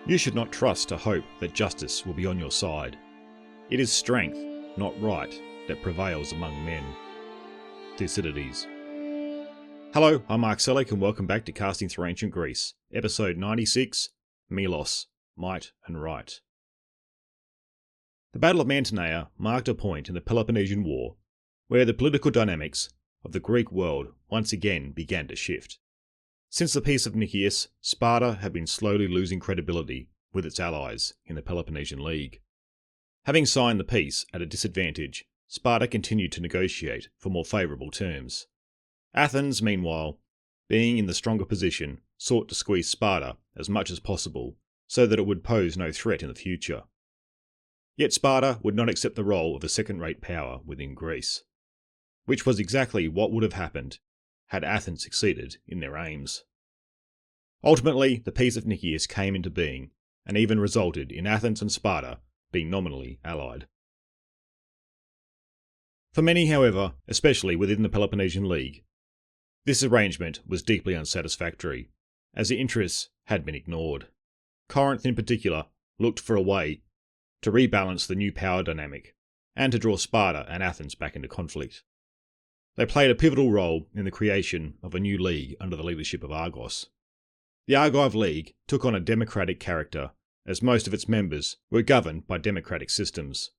You should not trust to hope that justice will be on your side. It is strength, not right, that prevails among men. Thucydides. Hello, I'm Mark Selleck and welcome back to Casting Through Ancient Greece, episode 96, Melos, Might and Right. The Battle of Mantinea marked a point in the Peloponnesian War where the political dynamics of the Greek world once again began to shift. Since the Peace of Nicias, Sparta had been slowly losing credibility with its allies in the Peloponnesian League. Having signed the peace at a disadvantage, Sparta continued to negotiate for more favourable terms. Athens, meanwhile, being in the stronger position, sought to squeeze Sparta as much as possible so that it would pose no threat in the future. Yet Sparta would not accept the role of a second-rate power within Greece, which was exactly what would have happened had Athens succeeded in their aims. Ultimately, the Peace of Nicias came into being, and even resulted in Athens and Sparta being nominally allied. For many, however, especially within the Peloponnesian League, this arrangement was deeply unsatisfactory, as the interests had been ignored. Corinth in particular looked for a way to rebalance the new power dynamic, and to draw Sparta and Athens back into conflict. They played a pivotal role in the creation of a new league under the leadership of Argos. The Argive League took on a democratic character, as most of its members were governed by democratic systems.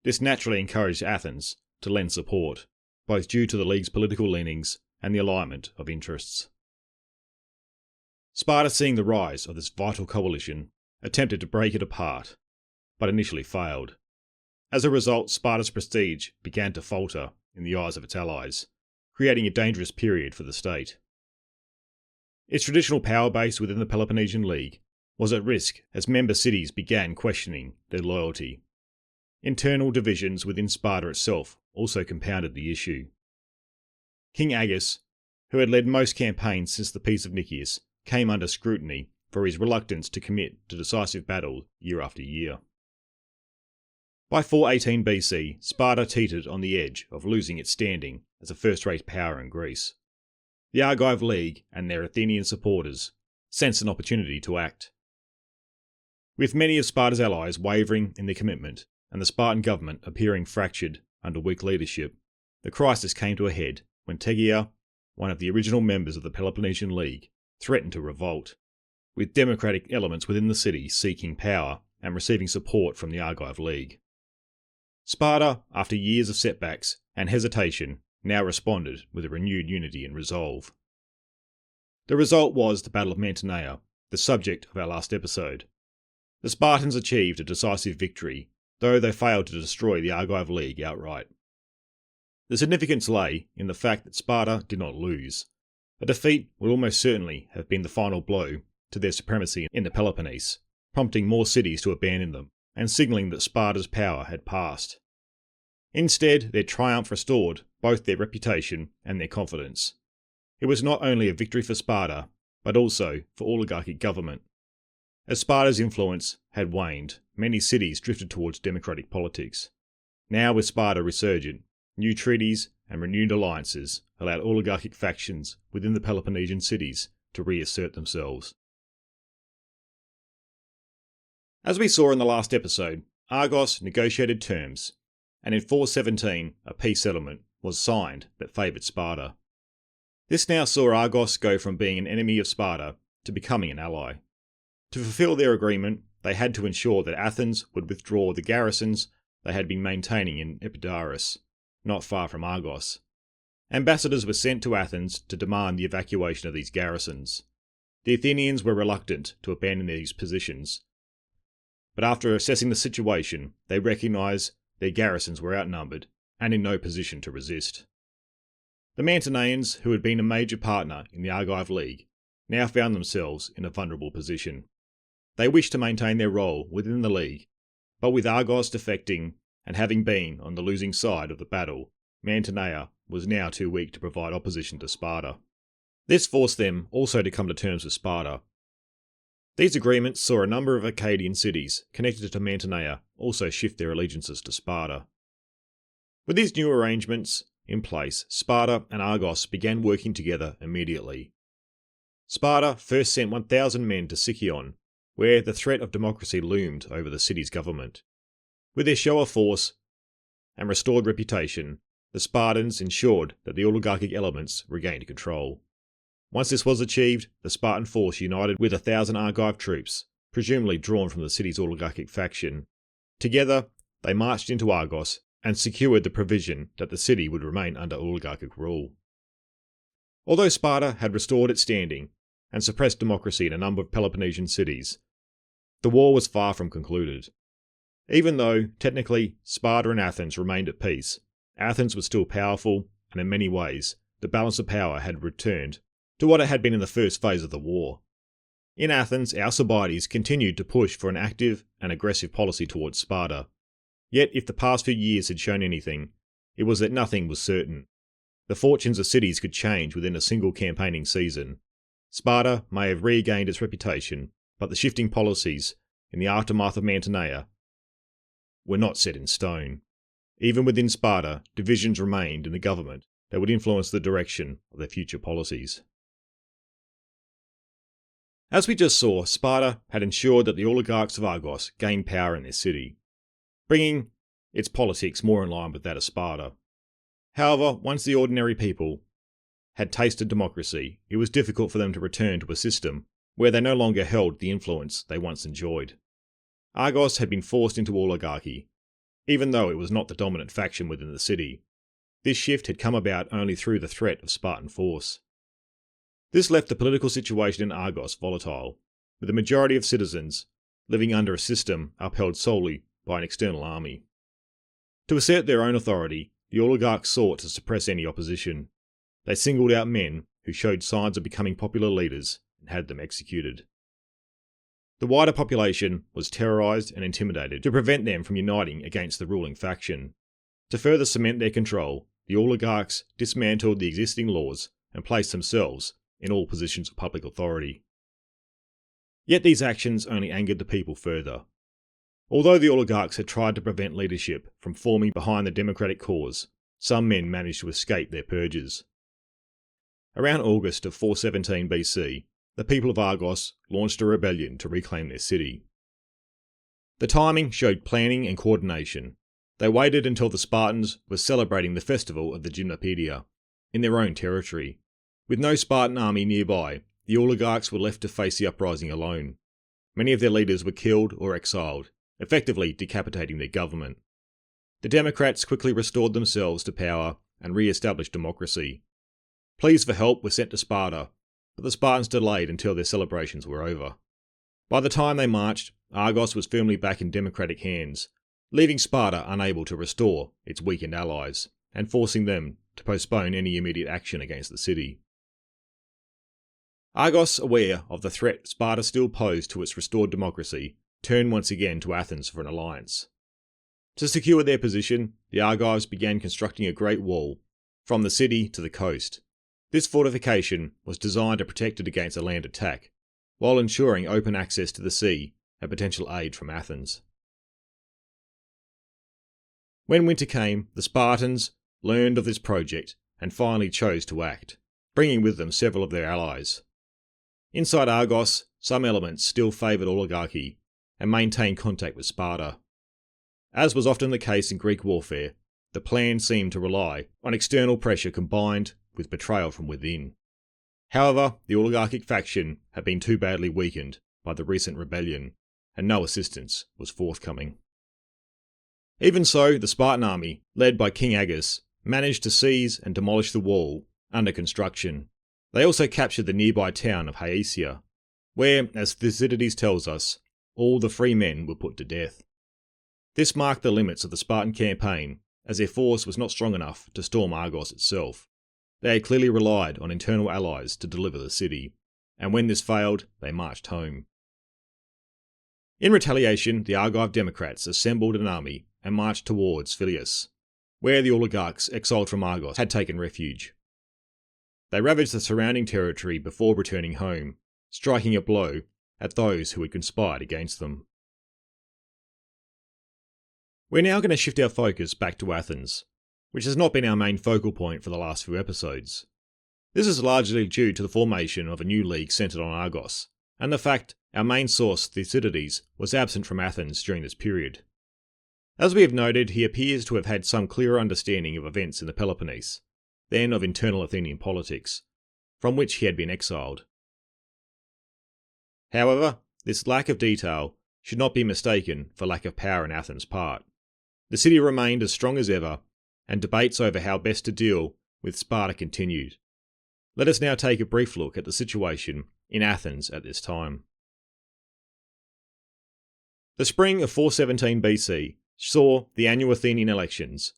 This naturally encouraged Athens to lend support, both due to the League's political leanings and the alignment of interests. Sparta, seeing the rise of this vital coalition, attempted to break it apart, but initially failed. As a result, Sparta's prestige began to falter in the eyes of its allies, creating a dangerous period for the state. Its traditional power base within the Peloponnesian League was at risk as member cities began questioning their loyalty. Internal divisions within Sparta itself also compounded the issue. King Argos, who had led most campaigns since the Peace of Nicias, came under scrutiny for his reluctance to commit to decisive battle year after year. By 418 BC, Sparta teetered on the edge of losing its standing as a first-rate power in Greece. The Argive League and their Athenian supporters sensed an opportunity to act. With many of Sparta's allies wavering in their commitment and the Spartan government appearing fractured under weak leadership, the crisis came to a head when Tegea, one of the original members of the Peloponnesian League, threatened to revolt, with democratic elements within the city seeking power and receiving support from the Argive League. Sparta, after years of setbacks and hesitation, now responded with a renewed unity and resolve. The result was the Battle of Mantinea, the subject of our last episode. The Spartans achieved a decisive victory, though they failed to destroy the Argive League outright. The significance lay in the fact that Sparta did not lose. A defeat would almost certainly have been the final blow to their supremacy in the Peloponnese, prompting more cities to abandon them, and signalling that Sparta's power had passed. Instead, their triumph restored both their reputation and their confidence. It was not only a victory for Sparta, but also for oligarchic government. As Sparta's influence had waned, many cities drifted towards democratic politics. Now, with Sparta resurgent, new treaties and renewed alliances allowed oligarchic factions within the Peloponnesian cities to reassert themselves. As we saw in the last episode, Argos negotiated terms, and in 417 a peace settlement was signed that favoured Sparta. This now saw Argos go from being an enemy of Sparta to becoming an ally. To fulfil their agreement, they had to ensure that Athens would withdraw the garrisons they had been maintaining in Epidaurus, not far from Argos. Ambassadors were sent to Athens to demand the evacuation of these garrisons. The Athenians were reluctant to abandon these positions, but after assessing the situation, they recognised their garrisons were outnumbered and in no position to resist. The Mantineans, who had been a major partner in the Argive League, now found themselves in a vulnerable position. They wished to maintain their role within the League, but with Argos defecting and having been on the losing side of the battle, Mantinea was now too weak to provide opposition to Sparta. This forced them also to come to terms with Sparta. These agreements saw a number of Akkadian cities connected to Mantinea also shift their allegiances to Sparta. With these new arrangements in place, Sparta and Argos began working together immediately. Sparta first sent 1,000 men to Sicyon where the threat of democracy loomed over the city's government. With their show of force and restored reputation, the Spartans ensured that the oligarchic elements regained control. Once this was achieved, the Spartan force united with 1,000 Argive troops, presumably drawn from the city's oligarchic faction. Together, they marched into Argos and secured the provision that the city would remain under oligarchic rule. Although Sparta had restored its standing and suppressed democracy in a number of Peloponnesian cities, the war was far from concluded. Even though, technically, Sparta and Athens remained at peace, Athens was still powerful, and in many ways, the balance of power had returned to what it had been in the first phase of the war. In Athens, Alcibiades continued to push for an active and aggressive policy towards Sparta. Yet, if the past few years had shown anything, it was that nothing was certain. The fortunes of cities could change within a single campaigning season. Sparta may have regained its reputation, but the shifting policies in the aftermath of Mantinea were not set in stone. Even within Sparta, divisions remained in the government that would influence the direction of their future policies. As we just saw, Sparta had ensured that the oligarchs of Argos gained power in their city, bringing its politics more in line with that of Sparta. However, once the ordinary people had tasted democracy, it was difficult for them to return to a system where they no longer held the influence they once enjoyed. Argos had been forced into oligarchy, even though it was not the dominant faction within the city. This shift had come about only through the threat of Spartan force. This left the political situation in Argos volatile, with the majority of citizens living under a system upheld solely by an external army. To assert their own authority, the oligarchs sought to suppress any opposition. They singled out men who showed signs of becoming popular leaders and had them executed. The wider population was terrorised and intimidated to prevent them from uniting against the ruling faction. To further cement their control, the oligarchs dismantled the existing laws and placed themselves in all positions of public authority. Yet these actions only angered the people further. Although the oligarchs had tried to prevent leadership from forming behind the democratic cause, some men managed to escape their purges. Around August of 417 BC, the people of Argos launched a rebellion to reclaim their city. The timing showed planning and coordination. They waited until the Spartans were celebrating the festival of the Gymnopaedia in their own territory. With no Spartan army nearby, the oligarchs were left to face the uprising alone. Many of their leaders were killed or exiled, effectively decapitating their government. The Democrats quickly restored themselves to power and re-established democracy. Pleas for help were sent to Sparta, but the Spartans delayed until their celebrations were over. By the time they marched, Argos was firmly back in democratic hands, leaving Sparta unable to restore its weakened allies, and forcing them to postpone any immediate action against the city. Argos, aware of the threat Sparta still posed to its restored democracy, turned once again to Athens for an alliance. To secure their position, the Argives began constructing a great wall from the city to the coast. This fortification was designed to protect it against a land attack, while ensuring open access to the sea and potential aid from Athens. When winter came, the Spartans learned of this project and finally chose to act, bringing with them several of their allies. Inside Argos, some elements still favoured oligarchy and maintained contact with Sparta. As was often the case in Greek warfare, the plan seemed to rely on external pressure combined with betrayal from within. However, the oligarchic faction had been too badly weakened by the recent rebellion, and no assistance was forthcoming. Even so, the Spartan army, led by King Argos, managed to seize and demolish the wall under construction. They also captured the nearby town of Hypatia, where, as Thucydides tells us, all the free men were put to death. This marked the limits of the Spartan campaign, as their force was not strong enough to storm Argos itself. They had clearly relied on internal allies to deliver the city, and when this failed, they marched home. In retaliation, the Argive Democrats assembled an army and marched towards Phlius, where the oligarchs exiled from Argos had taken refuge. They ravaged the surrounding territory before returning home, striking a blow at those who had conspired against them. We're now going to shift our focus back to Athens, which has not been our main focal point for the last few episodes. This is largely due to the formation of a new league centred on Argos, and the fact our main source, Thucydides, was absent from Athens during this period. As we have noted, he appears to have had some clearer understanding of events in the Peloponnese, then of internal Athenian politics, from which he had been exiled. However, this lack of detail should not be mistaken for lack of power on Athens' part. The city remained as strong as ever, and debates over how best to deal with Sparta continued. Let us now take a brief look at the situation in Athens at this time. The spring of 417 BC saw the annual Athenian elections,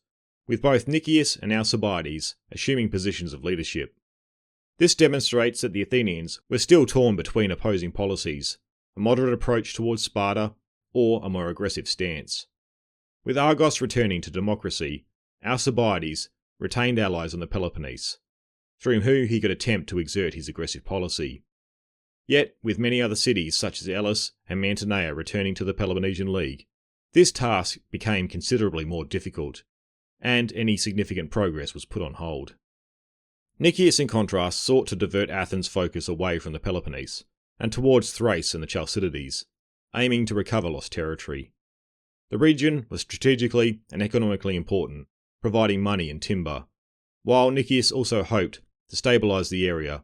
with both Nicias and Alcibiades assuming positions of leadership. This demonstrates that the Athenians were still torn between opposing policies, a moderate approach towards Sparta or a more aggressive stance. With Argos returning to democracy, Alcibiades retained allies on the Peloponnese, through whom he could attempt to exert his aggressive policy. Yet, with many other cities such as Elis and Mantinea returning to the Peloponnesian League, this task became considerably more difficult, and any significant progress was put on hold. Nicias, in contrast, sought to divert Athens' focus away from the Peloponnese and towards Thrace and the Chalcidides, aiming to recover lost territory. The region was strategically and economically important, providing money and timber, while Nicias also hoped to stabilise the area,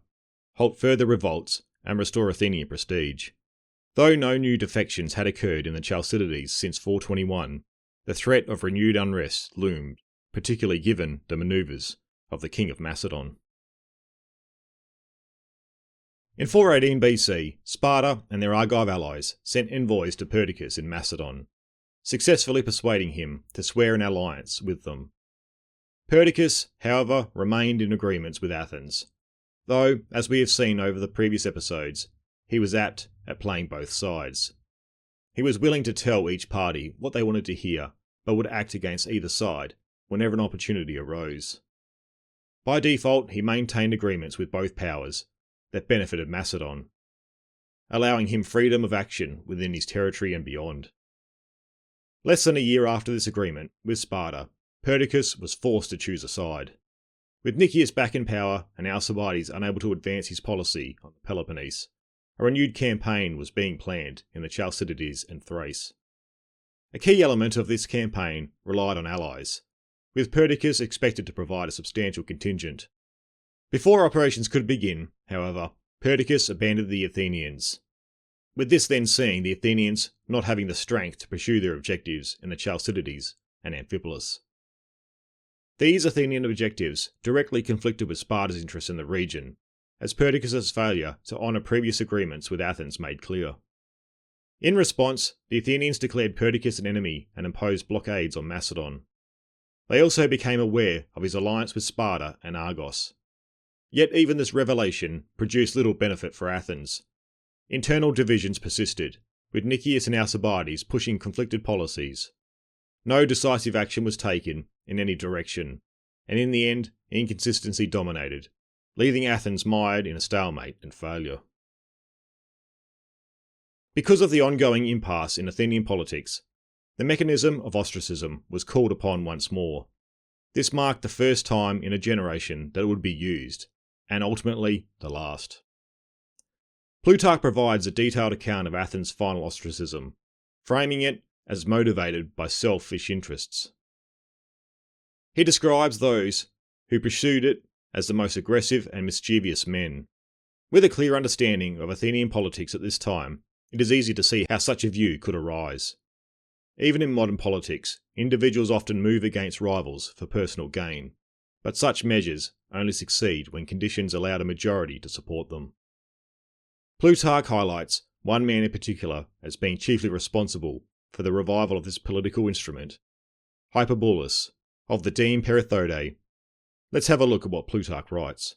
halt further revolts, and restore Athenian prestige. Though no new defections had occurred in the Chalcidides since 421, the threat of renewed unrest loomed, particularly given the manoeuvres of the king of Macedon. In 418 BC, Sparta and their Argive allies sent envoys to Perdiccas in Macedon, successfully persuading him to swear an alliance with them. Perdiccas, however, remained in agreements with Athens, though, as we have seen over the previous episodes, he was apt at playing both sides. He was willing to tell each party what they wanted to hear, but would act against either side whenever an opportunity arose. By default, he maintained agreements with both powers that benefited Macedon, allowing him freedom of action within his territory and beyond. Less than a year after this agreement with Sparta, Perdiccas was forced to choose a side. With Nicias back in power and Alcibiades unable to advance his policy on the Peloponnese, a renewed campaign was being planned in the Chalcidides and Thrace. A key element of this campaign relied on allies, with Perdiccas expected to provide a substantial contingent. Before operations could begin, however, Perdiccas abandoned the Athenians, with this then seeing the Athenians not having the strength to pursue their objectives in the Chalcidides and Amphipolis. These Athenian objectives directly conflicted with Sparta's interests in the region, as Perdiccas' failure to honour previous agreements with Athens made clear. In response, the Athenians declared Perdiccas an enemy and imposed blockades on Macedon. They also became aware of his alliance with Sparta and Argos. Yet even this revelation produced little benefit for Athens. Internal divisions persisted, with Nicias and Alcibiades pushing conflicted policies. No decisive action was taken in any direction, and in the end, inconsistency dominated, leaving Athens mired in a stalemate and failure. Because of the ongoing impasse in Athenian politics, the mechanism of ostracism was called upon once more. This marked the first time in a generation that it would be used, and ultimately the last. Plutarch provides a detailed account of Athens' final ostracism, framing it as motivated by selfish interests. He describes those who pursued it as the most aggressive and mischievous men. With a clear understanding of Athenian politics at this time, it is easy to see how such a view could arise. Even in modern politics, individuals often move against rivals for personal gain, but such measures only succeed when conditions allow a majority to support them. Plutarch highlights one man in particular as being chiefly responsible for the revival of this political instrument, Hyperbolus, of the Deme Perithode. Let's have a look at what Plutarch writes.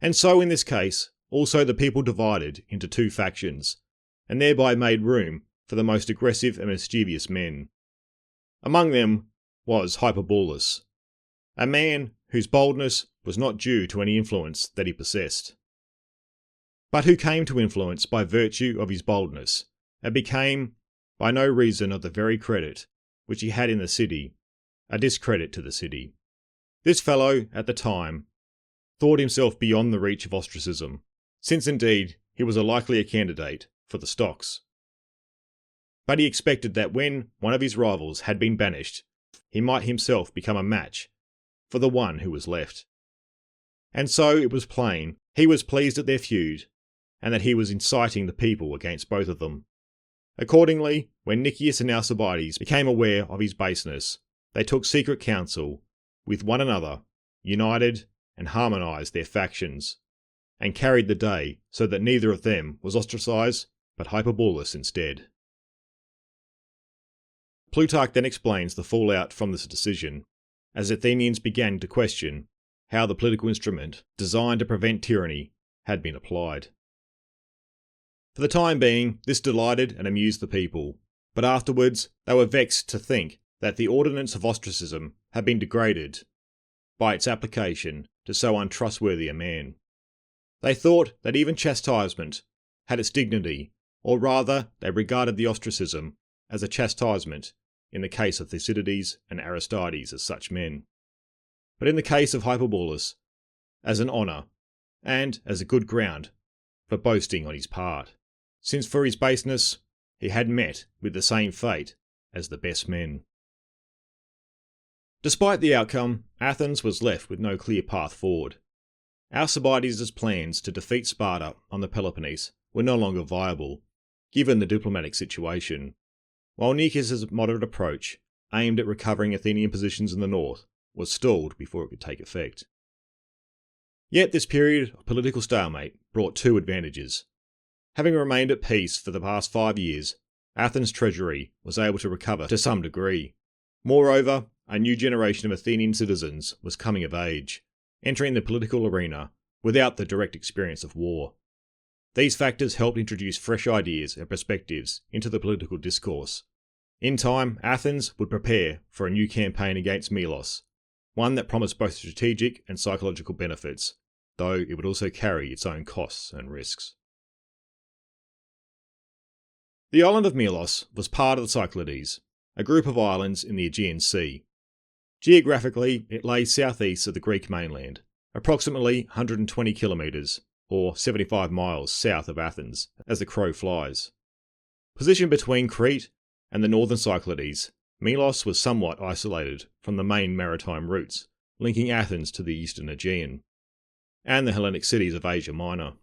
And so in this case, also the people divided into two factions, and thereby made room for the most aggressive and mischievous men. Among them was Hyperbolus, a man whose boldness was not due to any influence that he possessed, but who came to influence by virtue of his boldness, and became, by no reason of the very credit which he had in the city, a discredit to the city. This fellow, at the time, thought himself beyond the reach of ostracism, since indeed he was a likelier candidate for the stocks. But he expected that when one of his rivals had been banished, he might himself become a match for the one who was left. And so it was plain he was pleased at their feud, and that he was inciting the people against both of them. Accordingly, when Nicias and Alcibiades became aware of his baseness, they took secret counsel with one another, united and harmonized their factions, and carried the day so that neither of them was ostracized, but Hyperbolus instead. Plutarch then explains the fallout from this decision, as Athenians began to question how the political instrument designed to prevent tyranny had been applied. For the time being, this delighted and amused the people, but afterwards they were vexed to think that the ordinance of ostracism had been degraded by its application to so untrustworthy a man. They thought that even chastisement had its dignity, or rather they regarded the ostracism as a chastisement in the case of Thucydides and Aristides as such men, but in the case of Hyperbolus as an honour, and as a good ground for boasting on his part, since for his baseness he had met with the same fate as the best men. Despite the outcome, Athens was left with no clear path forward. Alcibiades' plans to defeat Sparta on the Peloponnese were no longer viable, given the diplomatic situation, while Nicias' moderate approach, aimed at recovering Athenian positions in the north, was stalled before it could take effect. Yet this period of political stalemate brought two advantages. Having remained at peace for the past 5 years, Athens' treasury was able to recover to some degree. Moreover, a new generation of Athenian citizens was coming of age, entering the political arena without the direct experience of war. These factors helped introduce fresh ideas and perspectives into the political discourse. In time, Athens would prepare for a new campaign against Melos, one that promised both strategic and psychological benefits, though it would also carry its own costs and risks. The island of Melos was part of the Cyclades, a group of islands in the Aegean Sea. Geographically, it lay southeast of the Greek mainland, approximately 120 kilometres, or 75 miles south of Athens, as the crow flies. Positioned between Crete and the northern Cyclades, Melos was somewhat isolated from the main maritime routes linking Athens to the eastern Aegean, and the Hellenic cities of Asia Minor.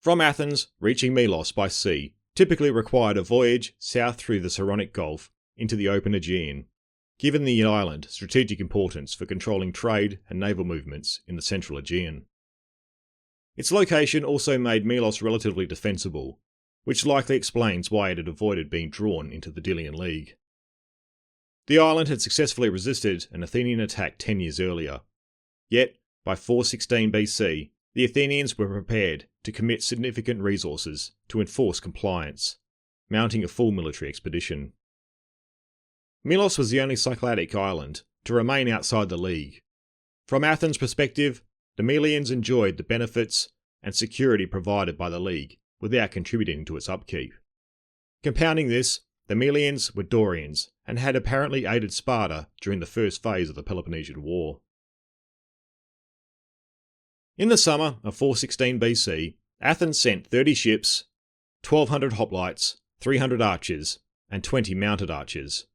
From Athens, reaching Melos by sea typically required a voyage south through the Saronic Gulf into the open Aegean, given the island strategic importance for controlling trade and naval movements in the central Aegean. Its location also made Melos relatively defensible, which likely explains why it had avoided being drawn into the Delian League. The island had successfully resisted an Athenian attack 10 years earlier, yet by 416 BC, the Athenians were prepared to commit significant resources to enforce compliance, mounting a full military expedition. Melos was the only Cycladic island to remain outside the League. From Athens' perspective, the Melians enjoyed the benefits and security provided by the League without contributing to its upkeep. Compounding this, the Melians were Dorians and had apparently aided Sparta during the first phase of the Peloponnesian War. In the summer of 416 BC, Athens sent 30 ships, 1,200 hoplites, 300 archers, and 20 mounted archers.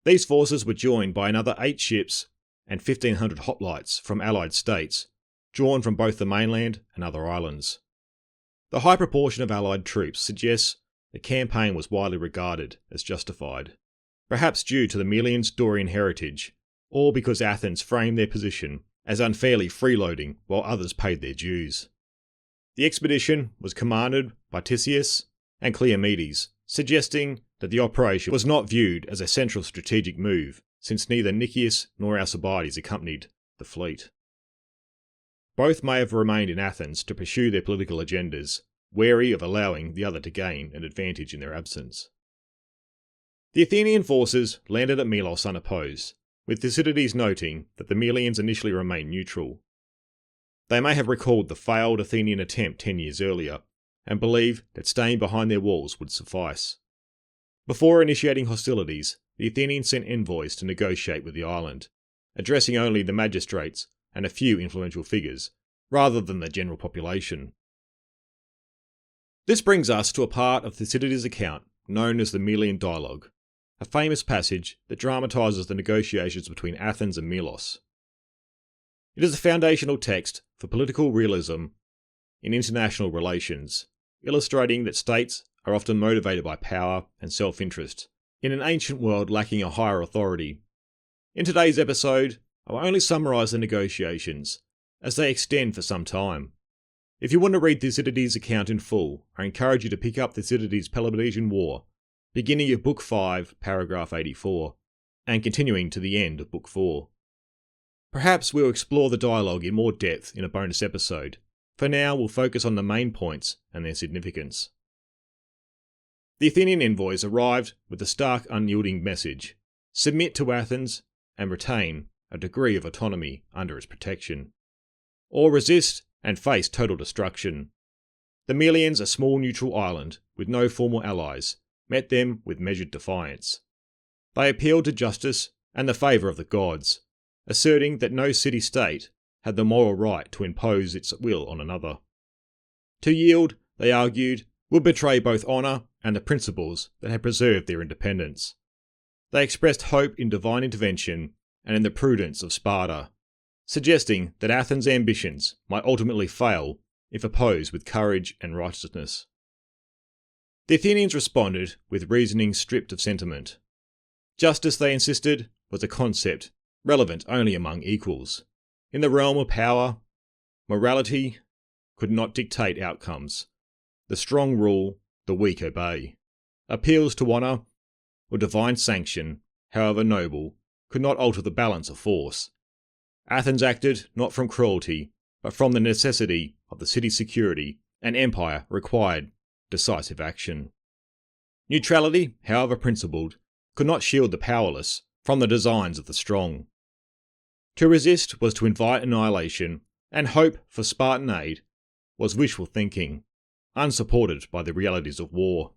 These forces were joined by another 8 ships and 1,500 hoplites from allied states, drawn from both the mainland and other islands. The high proportion of allied troops suggests the campaign was widely regarded as justified, perhaps due to the Melians' Dorian heritage, or because Athens framed their position as unfairly freeloading while others paid their dues. The expedition was commanded by Nicias and Cleomedes, suggesting that the operation was not viewed as a central strategic move, since neither Nicias nor Alcibiades accompanied the fleet. Both may have remained in Athens to pursue their political agendas, wary of allowing the other to gain an advantage in their absence. The Athenian forces landed at Melos unopposed, with Thucydides noting that the Melians initially remained neutral. They may have recalled the failed Athenian attempt 10 years earlier, and believed that staying behind their walls would suffice. Before initiating hostilities, the Athenians sent envoys to negotiate with the island, addressing only the magistrates and a few influential figures, rather than the general population. This brings us to a part of Thucydides' account known as the Melian Dialogue, a famous passage that dramatises the negotiations between Athens and Melos. It is a foundational text for political realism in international relations, illustrating that states are often motivated by power and self-interest in an ancient world lacking a higher authority. In today's episode, I will only summarise the negotiations, as they extend for some time. If you want to read Thucydides' account in full, I encourage you to pick up Thucydides' Peloponnesian War, beginning at Book 5, paragraph 84, and continuing to the end of Book 4. Perhaps we'll explore the dialogue in more depth in a bonus episode. For now, we'll focus on the main points and their significance. The Athenian envoys arrived with a stark, unyielding message: submit to Athens and retain a degree of autonomy under its protection, or resist and face total destruction. The Melians, a small neutral island with no formal allies, met them with measured defiance. They appealed to justice and the favour of the gods, asserting that no city-state had the moral right to impose its will on another. To yield, they argued, would betray both honour and the principles that had preserved their independence. They expressed hope in divine intervention and in the prudence of Sparta, suggesting that Athens' ambitions might ultimately fail if opposed with courage and righteousness. The Athenians responded with reasoning stripped of sentiment. Justice, they insisted, was a concept relevant only among equals. In the realm of power, morality could not dictate outcomes. The strong rule, the weak obey. Appeals to honour or divine sanction, however noble, could not alter the balance of force. Athens acted not from cruelty, but from the necessity of the city's security, and empire required decisive action. Neutrality, however principled, could not shield the powerless from the designs of the strong. To resist was to invite annihilation, and hope for Spartan aid was wishful thinking, unsupported by the realities of war.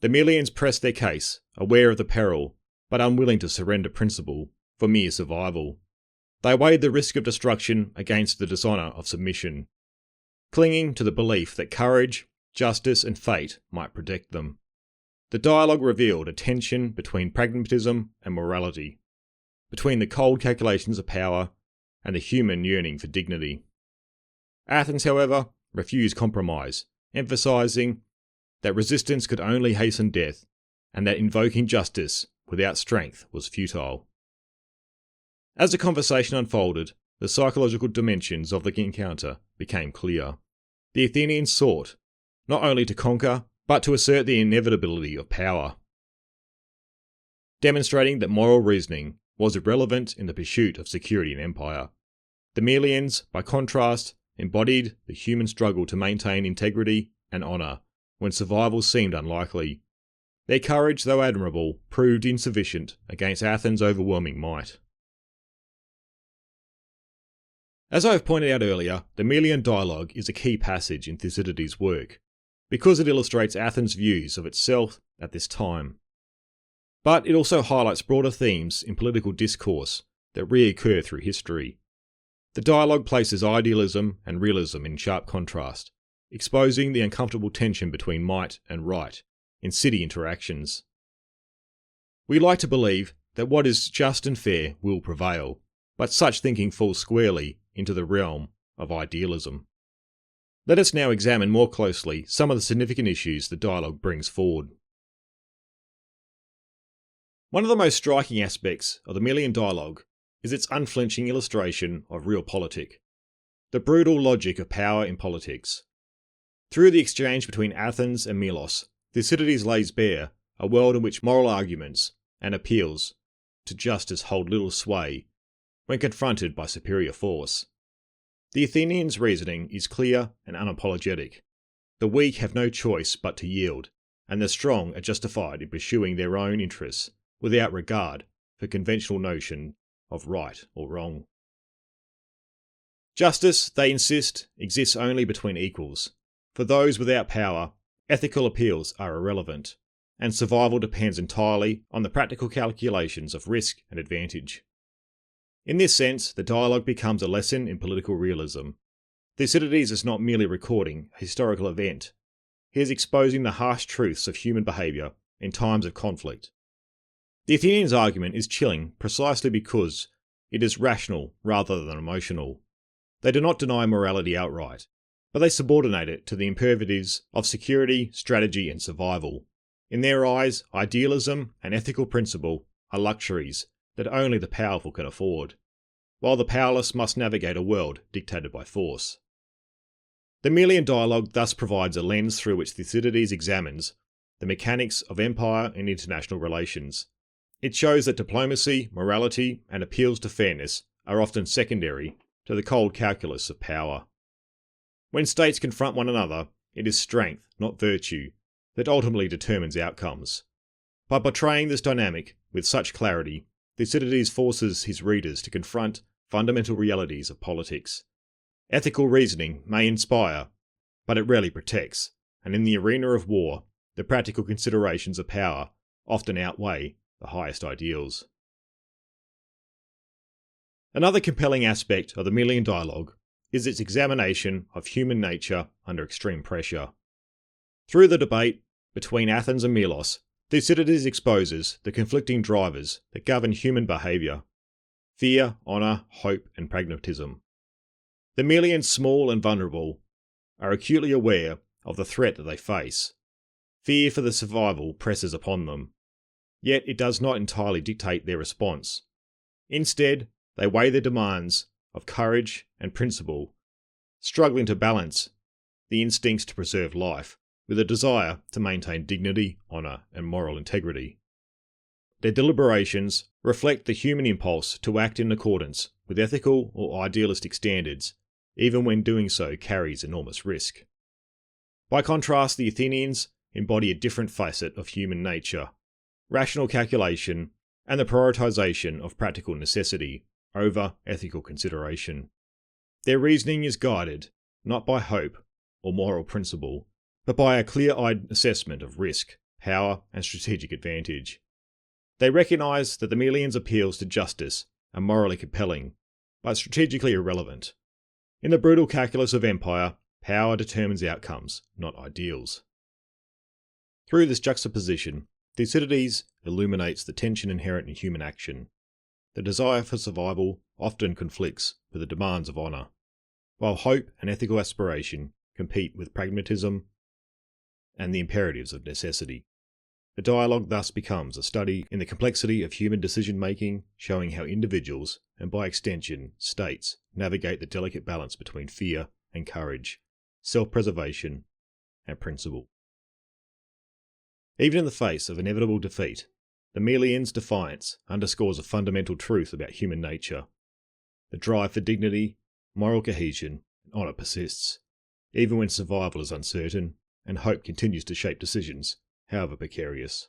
The Melians pressed their case, aware of the peril, but unwilling to surrender principle for mere survival. They weighed the risk of destruction against the dishonour of submission, clinging to the belief that courage, justice, and fate might protect them. The dialogue revealed a tension between pragmatism and morality, between the cold calculations of power and the human yearning for dignity. Athens, however, refused compromise, emphasising that resistance could only hasten death, and that invoking justice without strength was futile. As the conversation unfolded, the psychological dimensions of the encounter became clear. The Athenians sought not only to conquer, but to assert the inevitability of power, demonstrating that moral reasoning was irrelevant in the pursuit of security and empire. The Melians, by contrast, embodied the human struggle to maintain integrity and honour when survival seemed unlikely. Their courage, though admirable, proved insufficient against Athens' overwhelming might. As I have pointed out earlier, the Melian Dialogue is a key passage in Thucydides' work, because it illustrates Athens' views of itself at this time. But it also highlights broader themes in political discourse that reoccur through history. The dialogue places idealism and realism in sharp contrast, exposing the uncomfortable tension between might and right in city interactions. We like to believe that what is just and fair will prevail, but such thinking falls squarely into the realm of idealism. Let us now examine more closely some of the significant issues the dialogue brings forward. One of the most striking aspects of the Melian Dialogue is its unflinching illustration of realpolitik, the brutal logic of power in politics. Through the exchange between Athens and Melos, Thucydides lays bare a world in which moral arguments and appeals to justice hold little sway when confronted by superior force. The Athenians' reasoning is clear and unapologetic. The weak have no choice but to yield, and the strong are justified in pursuing their own interests without regard for conventional notion of right or wrong. Justice, they insist, exists only between equals. For those without power, ethical appeals are irrelevant, and survival depends entirely on the practical calculations of risk and advantage. In this sense, the dialogue becomes a lesson in political realism. Thucydides is not merely recording a historical event, he is exposing the harsh truths of human behaviour in times of conflict. The Athenians' argument is chilling precisely because it is rational rather than emotional. They do not deny morality outright, but they subordinate it to the imperatives of security, strategy, and survival. In their eyes, idealism and ethical principle are luxuries that only the powerful can afford, while the powerless must navigate a world dictated by force. The Melian Dialogue thus provides a lens through which Thucydides examines the mechanics of empire and international relations. It shows that diplomacy, morality, and appeals to fairness are often secondary to the cold calculus of power. When states confront one another, it is strength, not virtue, that ultimately determines outcomes. By portraying this dynamic with such clarity, Thucydides forces his readers to confront fundamental realities of politics. Ethical reasoning may inspire, but it rarely protects, and in the arena of war, the practical considerations of power often outweigh the highest ideals. Another compelling aspect of the Melian Dialogue is its examination of human nature under extreme pressure. Through the debate between Athens and Melos, Thucydides exposes the conflicting drivers that govern human behaviour: fear, honour, hope, and pragmatism. The Melians, small and vulnerable, are acutely aware of the threat that they face. Fear for their survival presses upon them, yet it does not entirely dictate their response. Instead, they weigh the demands of courage and principle, struggling to balance the instincts to preserve life with a desire to maintain dignity, honour, and moral integrity. Their deliberations reflect the human impulse to act in accordance with ethical or idealistic standards, even when doing so carries enormous risk. By contrast, the Athenians embody a different facet of human nature: rational calculation and the prioritisation of practical necessity over ethical consideration. Their reasoning is guided not by hope or moral principle, but by a clear-eyed assessment of risk, power, and strategic advantage. They recognise that the Melians' appeals to justice are morally compelling, but strategically irrelevant. In the brutal calculus of empire, power determines outcomes, not ideals. Through this juxtaposition, Thucydides illuminates the tension inherent in human action. The desire for survival often conflicts with the demands of honour, while hope and ethical aspiration compete with pragmatism and the imperatives of necessity. The dialogue thus becomes a study in the complexity of human decision-making, showing how individuals, and by extension states, navigate the delicate balance between fear and courage, self-preservation and principle. Even in the face of inevitable defeat, the Melians' defiance underscores a fundamental truth about human nature. The drive for dignity, moral cohesion, and honour persists, even when survival is uncertain and hope continues to shape decisions, however precarious.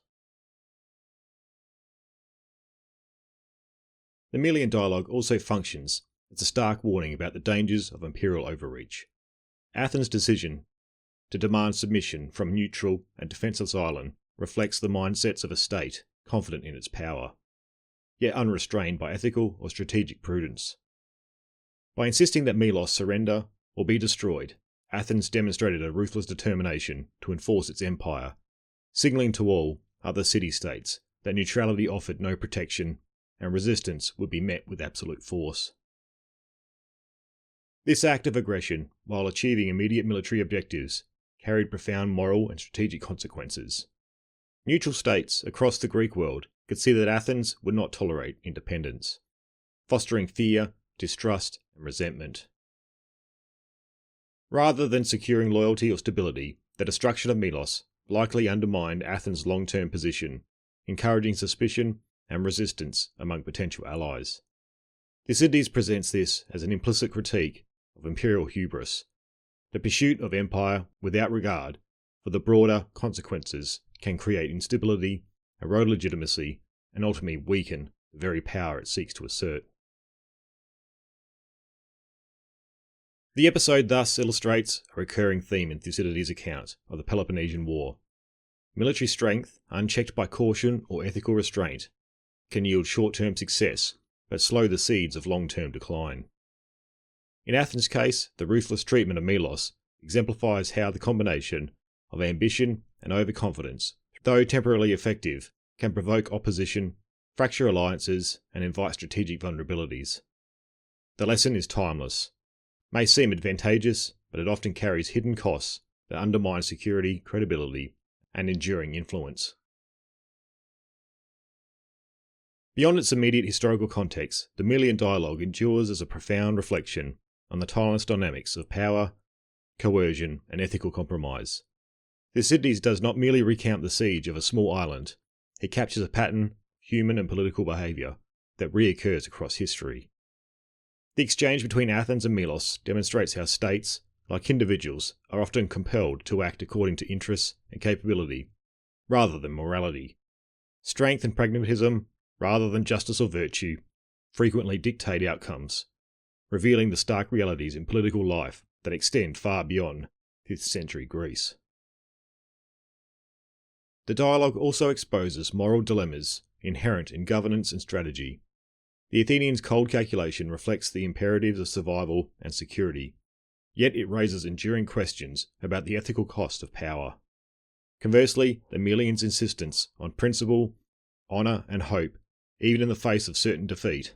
The Melian Dialogue also functions as a stark warning about the dangers of imperial overreach. Athens' decision to demand submission from a neutral and defenceless island reflects the mindsets of a state confident in its power, yet unrestrained by ethical or strategic prudence. By insisting that Melos surrender or be destroyed, Athens demonstrated a ruthless determination to enforce its empire, signalling to all other city-states that neutrality offered no protection and resistance would be met with absolute force. This act of aggression, while achieving immediate military objectives, carried profound moral and strategic consequences. Neutral states across the Greek world could see that Athens would not tolerate independence, fostering fear, distrust, and resentment. Rather than securing loyalty or stability, the destruction of Melos likely undermined Athens' long-term position, encouraging suspicion and resistance among potential allies. Thucydides presents this as an implicit critique of imperial hubris. The pursuit of empire without regard for the broader consequences can create instability, erode legitimacy, and ultimately weaken the very power it seeks to assert. The episode thus illustrates a recurring theme in Thucydides' account of the Peloponnesian War. Military strength, unchecked by caution or ethical restraint, can yield short-term success, but slow the seeds of long-term decline. In Athens' case, the ruthless treatment of Melos exemplifies how the combination of ambition and overconfidence, though temporarily effective, can provoke opposition, fracture alliances, and invite strategic vulnerabilities. The lesson is timeless. May seem advantageous, but it often carries hidden costs that undermine security, credibility, and enduring influence. Beyond its immediate historical context, the Melian Dialogue endures as a profound reflection on the timeless dynamics of power, coercion, and ethical compromise. Thucydides does not merely recount the siege of a small island, he captures a pattern of human and political behaviour that reoccurs across history. The exchange between Athens and Melos demonstrates how states, like individuals, are often compelled to act according to interests and capability, rather than morality. Strength and pragmatism, rather than justice or virtue, frequently dictate outcomes, revealing the stark realities in political life that extend far beyond 5th century Greece. The dialogue also exposes moral dilemmas inherent in governance and strategy. The Athenians' cold calculation reflects the imperatives of survival and security, yet it raises enduring questions about the ethical cost of power. Conversely, the Melians' insistence on principle, honour, and hope, even in the face of certain defeat,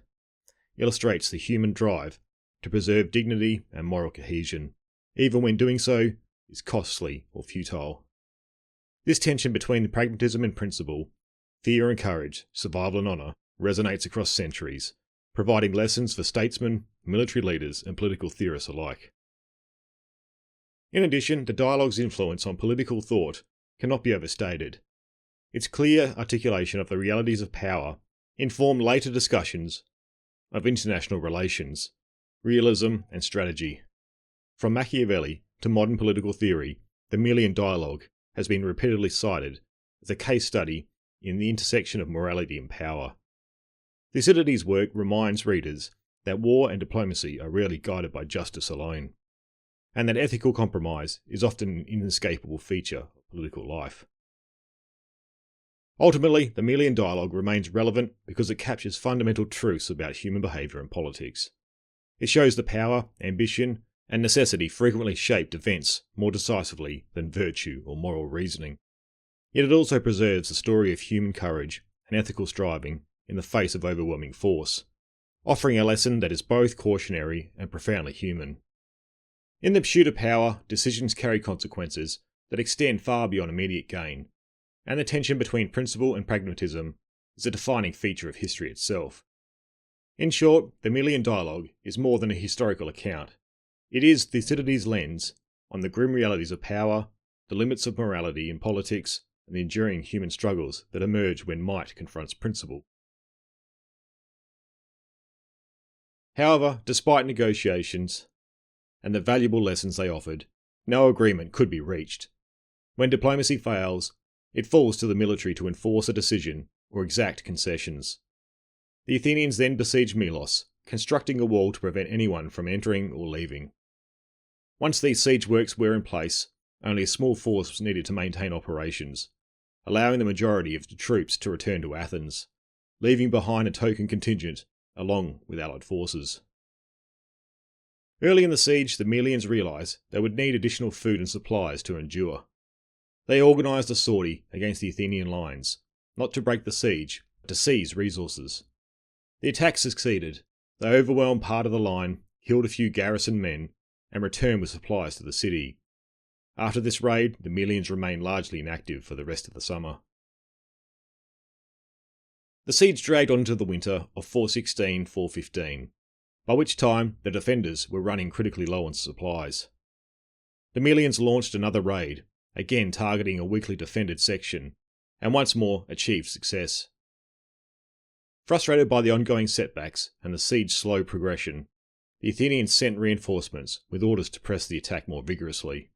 illustrates the human drive to preserve dignity and moral cohesion, even when doing so is costly or futile. This tension between pragmatism and principle, fear and courage, survival and honour, resonates across centuries, providing lessons for statesmen, military leaders, and political theorists alike. In addition, the dialogue's influence on political thought cannot be overstated. Its clear articulation of the realities of power informed later discussions of international relations, realism, and strategy. From Machiavelli to modern political theory, the Melian Dialogue has been repeatedly cited as a case study in the intersection of morality and power. Thucydides' work reminds readers that war and diplomacy are rarely guided by justice alone, and that ethical compromise is often an inescapable feature of political life. Ultimately, the Melian Dialogue remains relevant because it captures fundamental truths about human behaviour and politics. It shows that power, ambition, and necessity frequently shaped events more decisively than virtue or moral reasoning. Yet it also preserves the story of human courage and ethical striving in the face of overwhelming force, offering a lesson that is both cautionary and profoundly human. In the pursuit of power, decisions carry consequences that extend far beyond immediate gain, and the tension between principle and pragmatism is a defining feature of history itself. In short, the Melian Dialogue is more than a historical account. It is Thucydides' lens on the grim realities of power, the limits of morality in politics, and the enduring human struggles that emerge when might confronts principle. However, despite negotiations and the valuable lessons they offered, no agreement could be reached. When diplomacy fails, it falls to the military to enforce a decision or exact concessions. The Athenians then besieged Melos, constructing a wall to prevent anyone from entering or leaving. Once these siege works were in place, only a small force was needed to maintain operations, allowing the majority of the troops to return to Athens, leaving behind a token contingent along with allied forces. Early in the siege, the Melians realised they would need additional food and supplies to endure. They organised a sortie against the Athenian lines, not to break the siege, but to seize resources. The attack succeeded. They overwhelmed part of the line, killed a few garrison men, and returned with supplies to the city. After this raid, the Melians remained largely inactive for the rest of the summer. The siege dragged on into the winter of 416-415, by which time the defenders were running critically low on supplies. The Melians launched another raid, again targeting a weakly defended section, and once more achieved success. Frustrated by the ongoing setbacks and the siege's slow progression, the Athenians sent reinforcements with orders to press the attack more vigorously.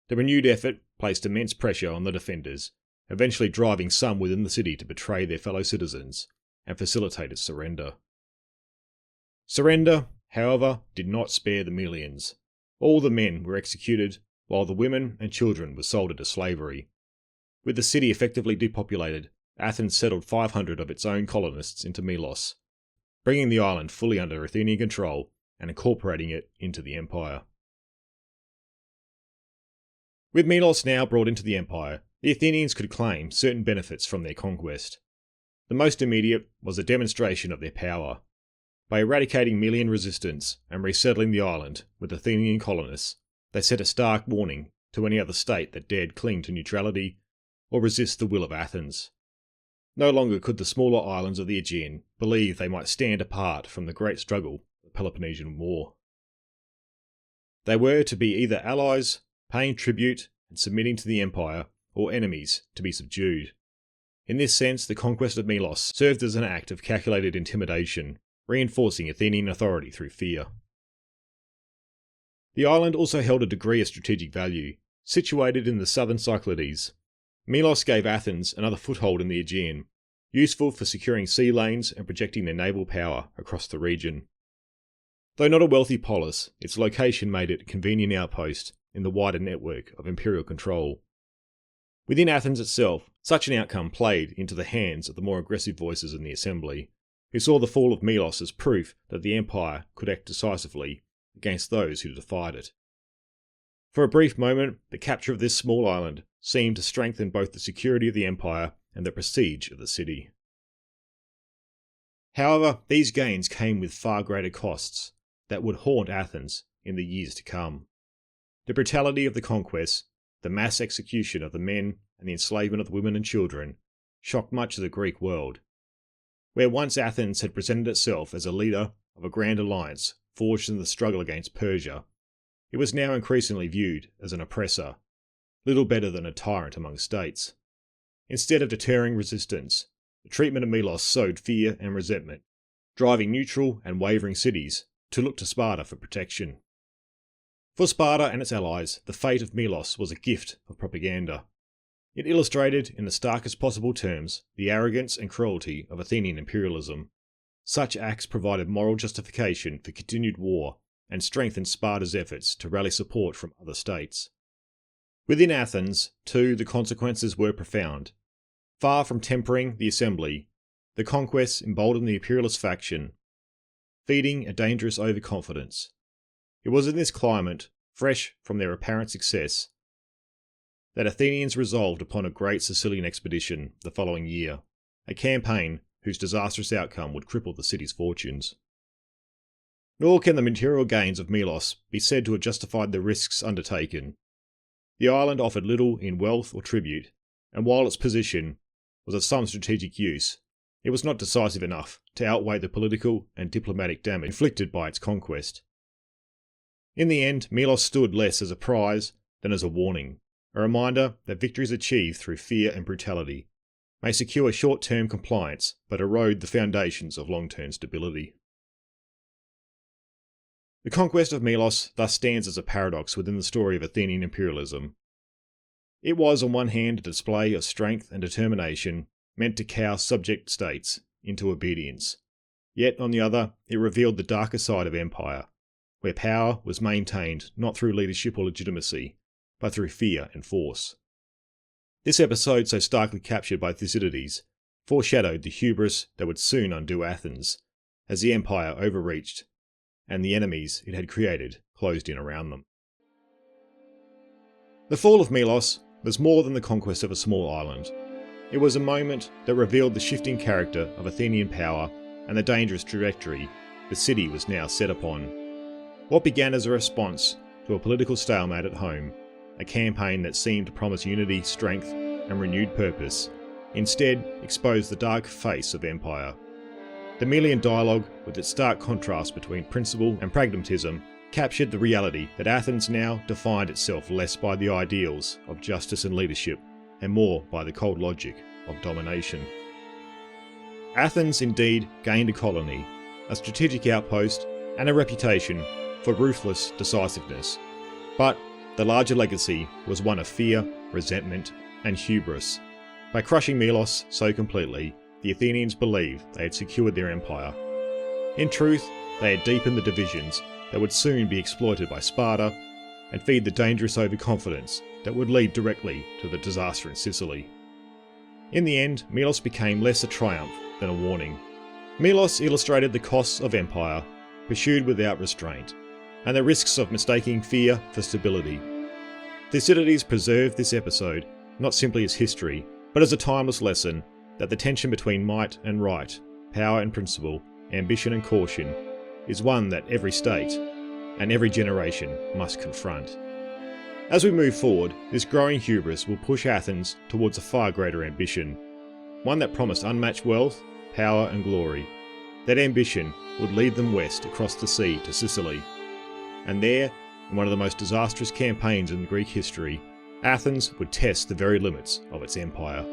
The renewed effort placed immense pressure on the defenders, eventually driving some within the city to betray their fellow citizens and facilitate its surrender. Surrender, however, did not spare the Melians. All the men were executed, while the women and children were sold into slavery. With the city effectively depopulated, Athens settled 500 of its own colonists into Melos, bringing the island fully under Athenian control and incorporating it into the empire. With Melos now brought into the empire, the Athenians could claim certain benefits from their conquest. The most immediate was a demonstration of their power. By eradicating Melian resistance and resettling the island with Athenian colonists, they set a stark warning to any other state that dared cling to neutrality or resist the will of Athens. No longer could the smaller islands of the Aegean believe they might stand apart from the great struggle of the Peloponnesian War. They were to be either allies, paying tribute and submitting to the empire, or enemies to be subdued. In this sense, the conquest of Melos served as an act of calculated intimidation, reinforcing Athenian authority through fear. The island also held a degree of strategic value. Situated in the southern Cyclades, Melos gave Athens another foothold in the Aegean, useful for securing sea lanes and projecting their naval power across the region. Though not a wealthy polis, its location made it a convenient outpost in the wider network of imperial control. Within Athens itself, such an outcome played into the hands of the more aggressive voices in the assembly, who saw the fall of Melos as proof that the empire could act decisively against those who defied it. For a brief moment, the capture of this small island seemed to strengthen both the security of the empire and the prestige of the city. However, these gains came with far greater costs that would haunt Athens in the years to come. The brutality of the conquest, the mass execution of the men, and the enslavement of the women and children shocked much of the Greek world. Where once Athens had presented itself as a leader of a grand alliance forged in the struggle against Persia, it was now increasingly viewed as an oppressor, little better than a tyrant among states. Instead of deterring resistance, the treatment of Melos sowed fear and resentment, driving neutral and wavering cities to look to Sparta for protection. For Sparta and its allies, the fate of Melos was a gift of propaganda. It illustrated, in the starkest possible terms, the arrogance and cruelty of Athenian imperialism. Such acts provided moral justification for continued war and strengthened Sparta's efforts to rally support from other states. Within Athens, too, the consequences were profound. Far from tempering the assembly, the conquests emboldened the imperialist faction, feeding a dangerous overconfidence. It was in this climate, fresh from their apparent success, that Athenians resolved upon a great Sicilian expedition the following year, a campaign whose disastrous outcome would cripple the city's fortunes. Nor can the material gains of Melos be said to have justified the risks undertaken. The island offered little in wealth or tribute, and while its position was of some strategic use, it was not decisive enough to outweigh the political and diplomatic damage inflicted by its conquest. In the end, Melos stood less as a prize than as a warning, a reminder that victories achieved through fear and brutality may secure short-term compliance but erode the foundations of long-term stability. The conquest of Melos thus stands as a paradox within the story of Athenian imperialism. It was on one hand a display of strength and determination meant to cow subject states into obedience, yet on the other it revealed the darker side of empire, where power was maintained not through leadership or legitimacy, but through fear and force. This episode, so starkly captured by Thucydides, foreshadowed the hubris that would soon undo Athens, as the empire overreached and the enemies it had created closed in around them. The fall of Melos was more than the conquest of a small island. It was a moment that revealed the shifting character of Athenian power and the dangerous trajectory the city was now set upon. What began as a response to a political stalemate at home, a campaign that seemed to promise unity, strength, and renewed purpose, instead exposed the dark face of empire. The Melian Dialogue, with its stark contrast between principle and pragmatism, captured the reality that Athens now defined itself less by the ideals of justice and leadership, and more by the cold logic of domination. Athens indeed gained a colony, a strategic outpost, and a reputation for ruthless decisiveness, but the larger legacy was one of fear, resentment, and hubris. By crushing Melos so completely, the Athenians believed they had secured their empire. In truth, they had deepened the divisions that would soon be exploited by Sparta and feed the dangerous overconfidence that would lead directly to the disaster in Sicily. In the end, Melos became less a triumph than a warning. Melos illustrated the costs of empire, pursued without restraint, and the risks of mistaking fear for stability. Thucydides preserved this episode not simply as history, but as a timeless lesson that the tension between might and right, power and principle, ambition and caution, is one that every state and every generation must confront. As we move forward, this growing hubris will push Athens towards a far greater ambition, one that promised unmatched wealth, power and glory. That ambition would lead them west across the sea to Sicily. And there, in one of the most disastrous campaigns in Greek history, Athens would test the very limits of its empire.